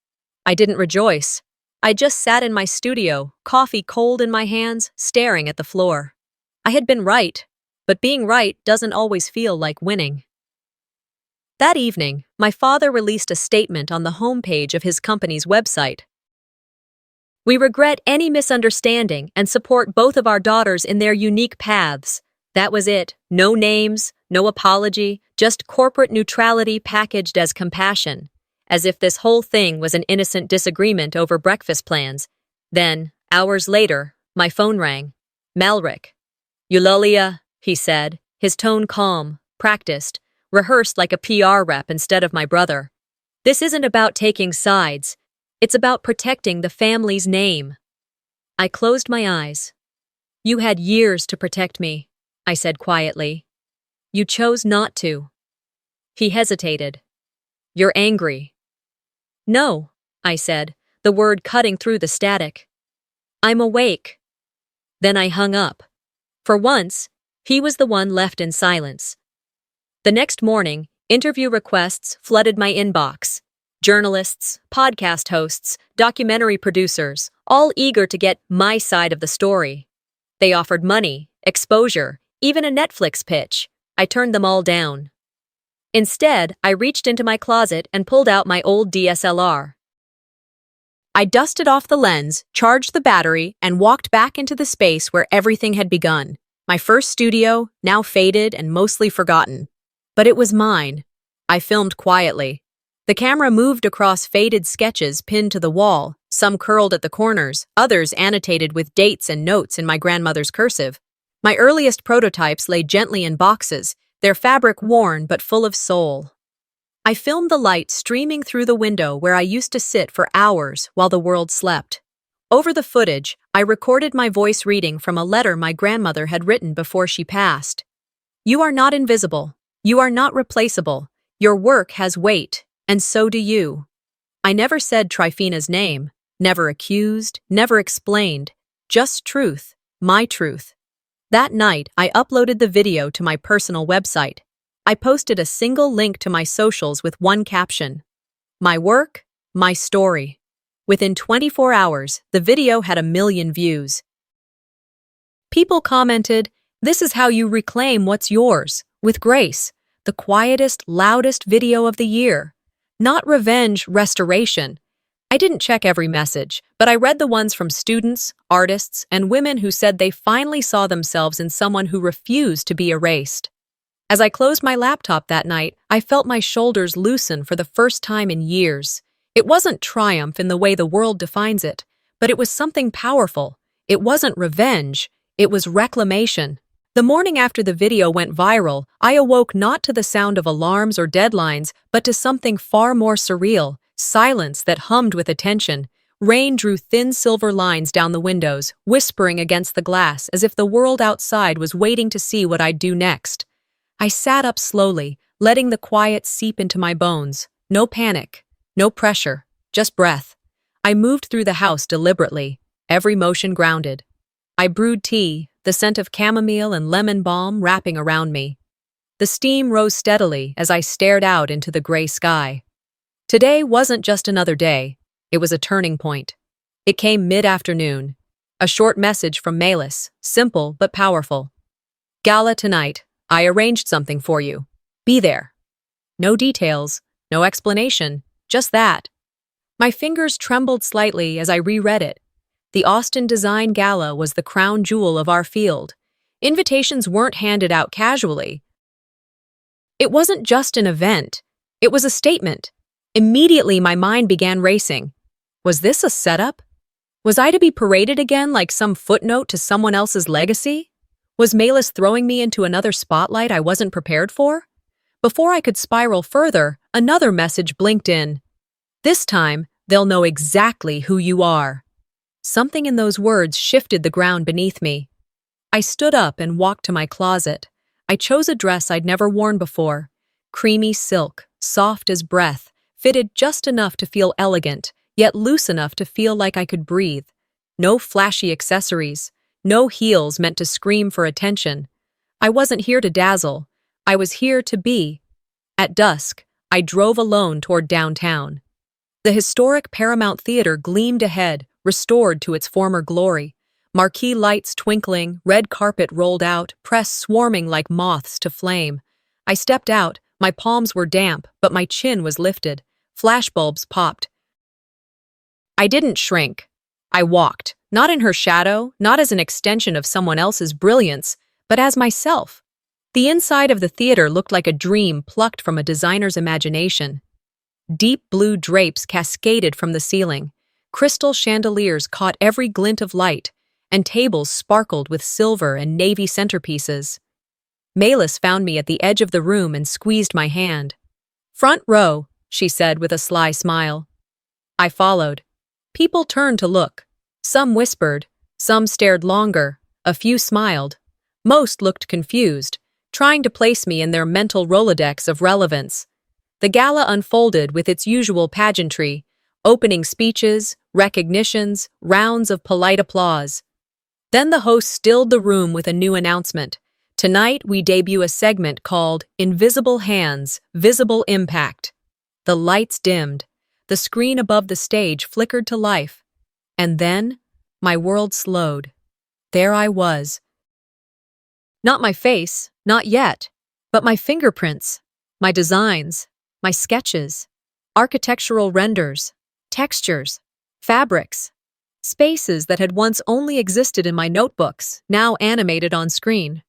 I didn't rejoice. I just sat in my studio, coffee cold in my hands, staring at the floor. I had been right, but being right doesn't always feel like winning. That evening, my father released a statement on the homepage of his company's website. "We regret any misunderstanding and support both of our daughters in their unique paths." That was it. No names, no apology, just corporate neutrality packaged as compassion. As if this whole thing was an innocent disagreement over breakfast plans. Then, hours later, my phone rang. Malric. "Eulalia," he said, his tone calm, practiced, rehearsed like a PR rep instead of my brother. "This isn't about taking sides. It's about protecting the family's name." I closed my eyes. "You had years to protect me," I said quietly. "You chose not to." He hesitated. "You're angry." "No," I said, the word cutting through the static. I'm awake. Then I hung up. For once, he was the one left in silence. The next morning, interview requests flooded my inbox. Journalists, podcast hosts, documentary producers, all eager to get my side of the story. They offered money, exposure, even a Netflix pitch. I turned them all down. Instead, I reached into my closet and pulled out my old DSLR. I dusted off the lens, charged the battery, and walked back into the space where everything had begun. My first studio, now faded and mostly forgotten. But it was mine. I filmed quietly. The camera moved across faded sketches pinned to the wall, some curled at the corners, others annotated with dates and notes in my grandmother's cursive. My earliest prototypes lay gently in boxes, their fabric worn but full of soul. I filmed the light streaming through the window where I used to sit for hours while the world slept. Over the footage, I recorded my voice reading from a letter my grandmother had written before she passed. You are not invisible. You are not replaceable. Your work has weight, and so do you. I never said Tryphena's name, never accused, never explained, just truth, my truth. That night, I uploaded the video to my personal website. I posted a single link to my socials with one caption: my work, my story. Within 24 hours, the video had 1 million views. People commented, "This is how you reclaim what's yours, with grace. The quietest, loudest video of the year. Not revenge, restoration." I didn't check every message, but I read the ones from students, artists, and women who said they finally saw themselves in someone who refused to be erased. As I closed my laptop that night, I felt my shoulders loosen for the first time in years. It wasn't triumph in the way the world defines it, but it was something powerful. It wasn't revenge, it was reclamation. The morning after the video went viral, I awoke not to the sound of alarms or deadlines, but to something far more surreal, silence that hummed with attention. Rain drew thin silver lines down the windows, whispering against the glass as if the world outside was waiting to see what I'd do next. I sat up slowly, letting the quiet seep into my bones. No panic, no pressure, just breath. I moved through the house deliberately, every motion grounded. I brewed tea, the scent of chamomile and lemon balm wrapping around me. The steam rose steadily as I stared out into the gray sky. Today wasn't just another day, it was a turning point. It came mid-afternoon. A short message from Melis, simple but powerful. Gala tonight. I arranged something for you. Be there. No details, no explanation, just that. My fingers trembled slightly as I reread it. The Austin Design Gala was the crown jewel of our field. Invitations weren't handed out casually. It wasn't just an event. It was a statement. Immediately, my mind began racing. Was this a setup? Was I to be paraded again like some footnote to someone else's legacy? Was Melis throwing me into another spotlight I wasn't prepared for? Before I could spiral further, another message blinked in. This time, they'll know exactly who you are. Something in those words shifted the ground beneath me. I stood up and walked to my closet. I chose a dress I'd never worn before. Creamy silk, soft as breath, fitted just enough to feel elegant, yet loose enough to feel like I could breathe. No flashy accessories. No heels meant to scream for attention. I wasn't here to dazzle. I was here to be. At dusk, I drove alone toward downtown. The historic Paramount Theater gleamed ahead, restored to its former glory. Marquee lights twinkling, red carpet rolled out, press swarming like moths to flame. I stepped out. My palms were damp, but my chin was lifted. Flashbulbs popped. I didn't shrink. I walked. Not in her shadow, not as an extension of someone else's brilliance, but as myself. The inside of the theater looked like a dream plucked from a designer's imagination. Deep blue drapes cascaded from the ceiling. Crystal chandeliers caught every glint of light, and tables sparkled with silver and navy centerpieces. Melis found me at the edge of the room and squeezed my hand. "Front row," she said with a sly smile. I followed. People turned to look. Some whispered, some stared longer, a few smiled. Most looked confused, trying to place me in their mental Rolodex of relevance. The gala unfolded with its usual pageantry, Opening speeches, recognitions, rounds of polite applause. Then the host stilled the room with a new announcement. Tonight, we debut a segment called Invisible Hands, Visible Impact. The lights dimmed. The screen above the stage flickered to life. And then, my world slowed. There I was. Not my face, not yet, but my fingerprints, my designs, my sketches, architectural renders, textures, fabrics, spaces that had once only existed in my notebooks, now animated on screen.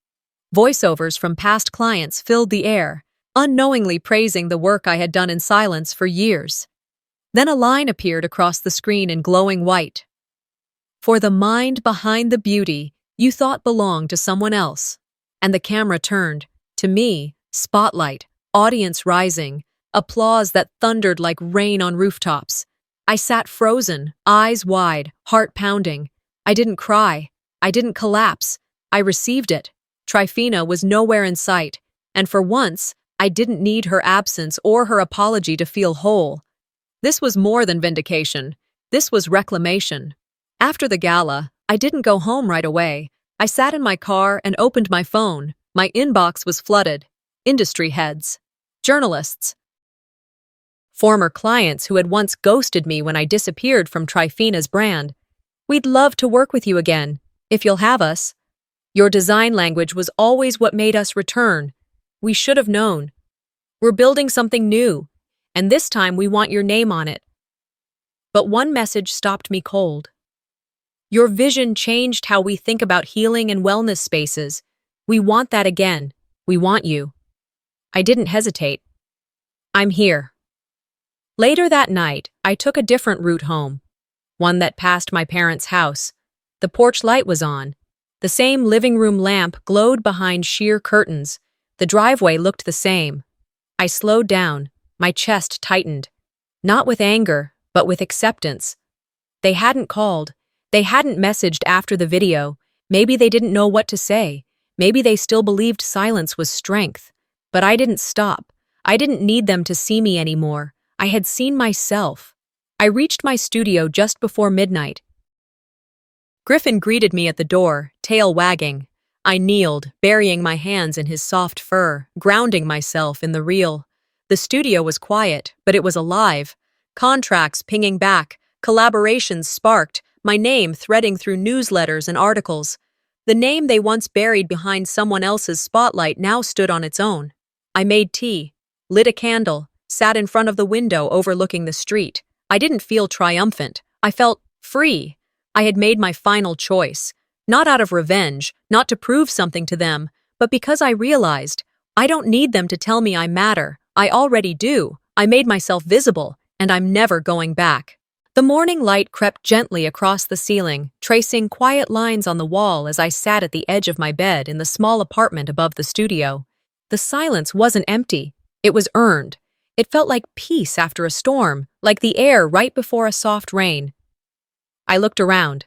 Voiceovers from past clients filled the air, unknowingly praising the work I had done in silence for years. Then a line appeared across the screen in glowing white. For the mind behind the beauty you thought belonged to someone else. And the camera turned. To me, spotlight, audience rising, applause that thundered like rain on rooftops. I sat frozen, eyes wide, heart pounding. I didn't cry. I didn't collapse. I received it. Tryphena was nowhere in sight, and for once, I didn't need her absence or her apology to feel whole. This was more than vindication. This was reclamation. After the gala, I didn't go home right away. I sat in my car and opened my phone. My inbox was flooded. Industry heads, journalists, former clients who had once ghosted me when I disappeared from Tryphena's brand. We'd love to work with you again, if you'll have us. Your design language was always what made us return. We should have known. We're building something new, and this time we want your name on it. But one message stopped me cold. Your vision changed how we think about healing and wellness spaces. We want that again. We want you. I didn't hesitate. I'm here. Later that night, I took a different route home, one that passed my parents' house. The porch light was on. The same living room lamp glowed behind sheer curtains. The driveway looked the same. I slowed down, my chest tightened. Not with anger, but with acceptance. They hadn't called. They hadn't messaged after the video. Maybe they didn't know what to say. Maybe they still believed silence was strength. But I didn't stop. I didn't need them to see me anymore. I had seen myself. I reached my studio just before midnight. Griffin greeted me at the door, tail wagging. I kneeled, burying my hands in his soft fur, grounding myself in the real. The studio was quiet, but it was alive. Contracts pinging back, collaborations sparked, my name threading through newsletters and articles. The name they once buried behind someone else's spotlight now stood on its own. I made tea, lit a candle, sat in front of the window overlooking the street. I didn't feel triumphant. I felt free. I had made my final choice, not out of revenge, not to prove something to them, but because I realized I don't need them to tell me I matter. I already do. I made myself visible, and I'm never going back. The morning light crept gently across the ceiling, tracing quiet lines on the wall as I sat at the edge of my bed in the small apartment above the studio. The silence wasn't empty. It was earned. It felt like peace after a storm, like the air right before a soft rain. I looked around.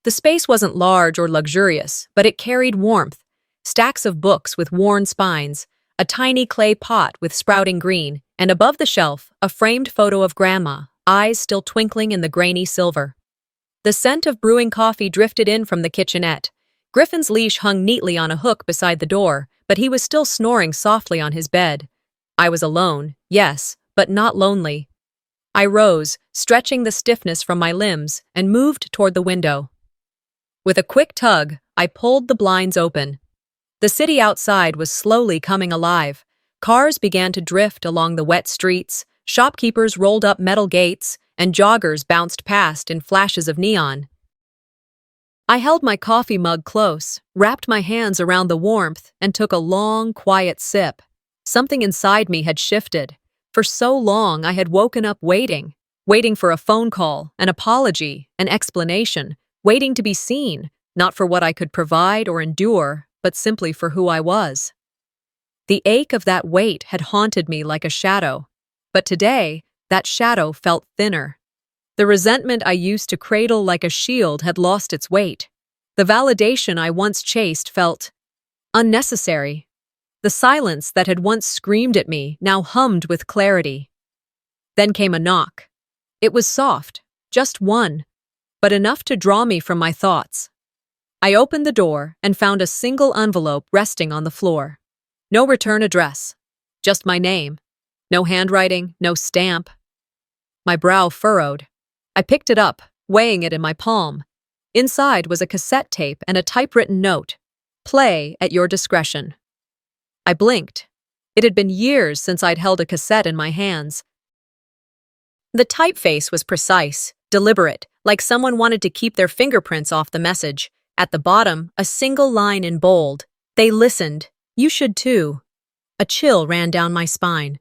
The space wasn't large or luxurious, but it carried warmth. Stacks of books with worn spines, a tiny clay pot with sprouting green, and above the shelf, a framed photo of Grandma, eyes still twinkling in the grainy silver. The scent of brewing coffee drifted in from the kitchenette. Griffin's leash hung neatly on a hook beside the door, but he was still snoring softly on his bed. I was alone, yes, but not lonely. I rose, stretching the stiffness from my limbs, and moved toward the window. With a quick tug, I pulled the blinds open. The city outside was slowly coming alive. Cars began to drift along the wet streets, shopkeepers rolled up metal gates, and joggers bounced past in flashes of neon. I held my coffee mug close, wrapped my hands around the warmth, and took a long, quiet sip. Something inside me had shifted. For so long, I had woken up waiting for a phone call, an apology, an explanation, waiting to be seen, not for what I could provide or endure, but simply for who I was. The ache of that wait had haunted me like a shadow, but today, that shadow felt thinner. The resentment I used to cradle like a shield had lost its weight. The validation I once chased felt unnecessary. The silence that had once screamed at me now hummed with clarity. Then came a knock. It was soft, just one, but enough to draw me from my thoughts. I opened the door and found a single envelope resting on the floor. No return address, just my name. No handwriting, no stamp. My brow furrowed. I picked it up, weighing it in my palm. Inside was a cassette tape and a typewritten note. Play at your discretion. I blinked. It had been years since I'd held a cassette in my hands. The typeface was precise, deliberate, like someone wanted to keep their fingerprints off the message. At the bottom, a single line in bold. They listened. You should too. A chill ran down my spine.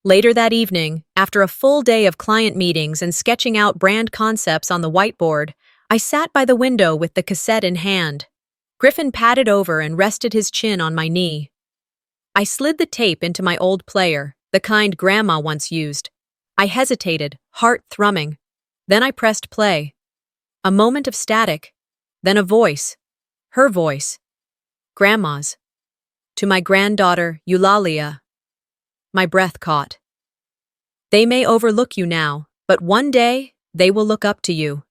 Later that evening, after a full day of client meetings and sketching out brand concepts on the whiteboard, I sat by the window with the cassette in hand. Griffin padded over and rested his chin on my knee. I slid the tape into my old player, the kind Grandma once used. I hesitated, heart thrumming. Then I pressed play. A moment of static. Then a voice. Her voice. Grandma's. To my granddaughter, Eulalia. My breath caught. They may overlook you now, but one day they will look up to you.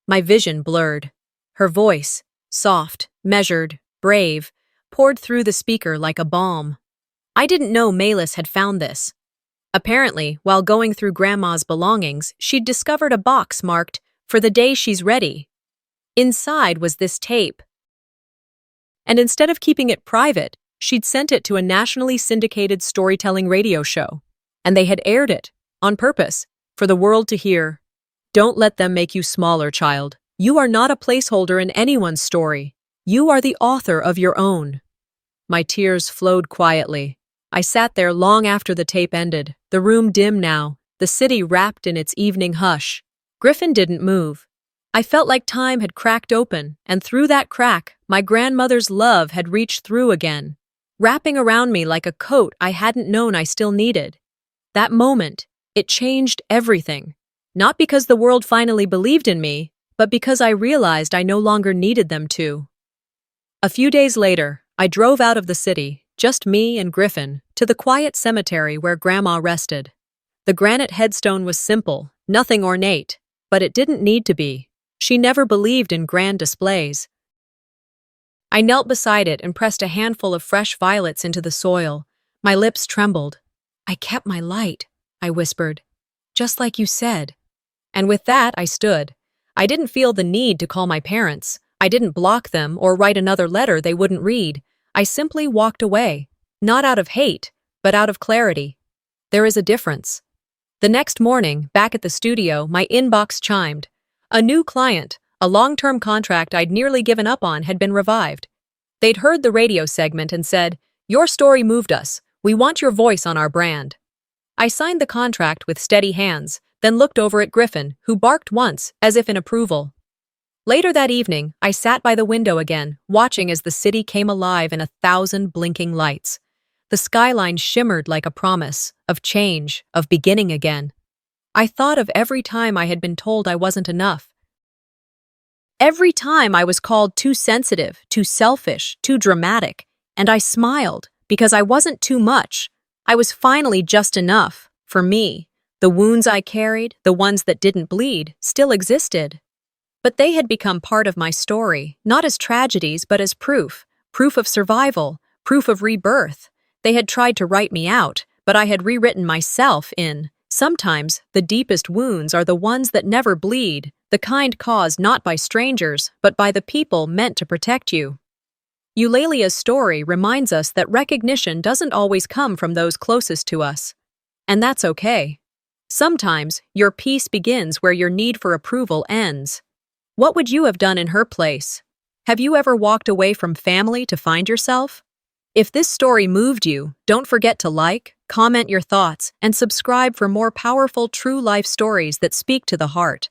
My vision blurred. Her voice, soft, measured, brave, poured through the speaker like a balm. I didn't know Malis had found this. Apparently, while going through Grandma's belongings, she'd discovered a box marked, "For the day she's ready." Inside was this tape. And instead of keeping it private, she'd sent it to a nationally syndicated storytelling radio show. And they had aired it, on purpose, for the world to hear. Don't let them make you smaller, child. You are not a placeholder in anyone's story. You are the author of your own. My tears flowed quietly. I sat there long after the tape ended, the room dim now, the city wrapped in its evening hush. Griffin didn't move. I felt like time had cracked open, and through that crack, my grandmother's love had reached through again, wrapping around me like a coat I hadn't known I still needed. That moment, it changed everything. Not because the world finally believed in me, but because I realized I no longer needed them to. A few days later, I drove out of the city, just me and Griffin, to the quiet cemetery where Grandma rested. The granite headstone was simple, nothing ornate, but it didn't need to be. She never believed in grand displays. I knelt beside it and pressed a handful of fresh violets into the soil. My lips trembled. "I kept my light," I whispered. "Just like you said." And with that, I stood. I didn't feel the need to call my parents. I didn't block them or write another letter they wouldn't read. I simply walked away, not out of hate, but out of clarity. There is a difference. The next morning, back at the studio, my inbox chimed. A new client, a long-term contract I'd nearly given up on, had been revived. They'd heard the radio segment and said, "Your story moved us. We want your voice on our brand." I signed the contract with steady hands, then looked over at Griffin, who barked once, as if in approval. Later that evening, I sat by the window again, watching as the city came alive in 1,000 blinking lights. The skyline shimmered like a promise, of change, of beginning again. I thought of every time I had been told I wasn't enough. Every time I was called too sensitive, too selfish, too dramatic, and I smiled, because I wasn't too much. I was finally just enough, for me. The wounds I carried, the ones that didn't bleed, still existed. But they had become part of my story, not as tragedies, but as proof of survival, proof of rebirth. They had tried to write me out, but I had rewritten myself in. Sometimes, the deepest wounds are the ones that never bleed, the kind caused not by strangers, but by the people meant to protect you. Eulalia's story reminds us that recognition doesn't always come from those closest to us. And that's okay. Sometimes, your peace begins where your need for approval ends. What would you have done in her place? Have you ever walked away from family to find yourself? If this story moved you, don't forget to like, comment your thoughts, and subscribe for more powerful true life stories that speak to the heart.